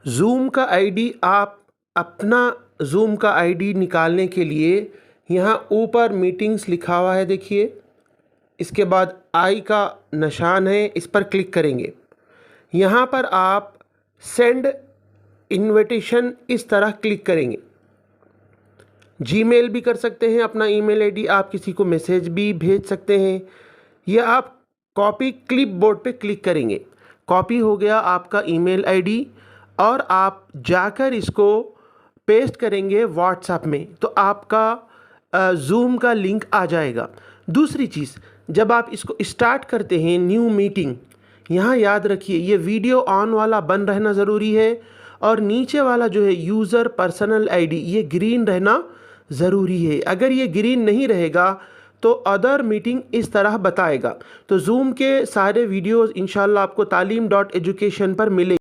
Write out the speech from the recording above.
Zoom का ID आप अपना ज़ूम का आईडी निकालने के लिए यहाँ ऊपर मीटिंग्स लिखा हुआ है, देखिए। इसके बाद आई का निशान है, इस पर क्लिक करेंगे। यहाँ पर आप सेंड इनविटेशन इस तरह क्लिक करेंगे। जीमेल भी कर सकते हैं, अपना ईमेल आईडी, आप किसी को मैसेज भी भेज सकते हैं। यह आप कॉपी क्लिपबोर्ड पे क्लिक करेंगे। कॉपी हो गया आपका ईमेल आईडी और आप जाकर इसको पेस्ट करेंगे व्हाट्सएप में, तो आपका ज़ूम का लिंक आ जाएगा। दूसरी चीज़, जब आप इसको स्टार्ट करते हैं न्यू मीटिंग, यहाँ याद रखिए ये वीडियो ऑन वाला बंद रहना ज़रूरी है और नीचे वाला जो है यूज़र पर्सनल आईडी ये ग्रीन रहना ज़रूरी है। अगर ये ग्रीन नहीं रहेगा तो अदर मीटिंग इस तरह बताएगा। तो ज़ूम के सारे वीडियोज़ इंशाल्लाह आपको तालीम.education पर मिले।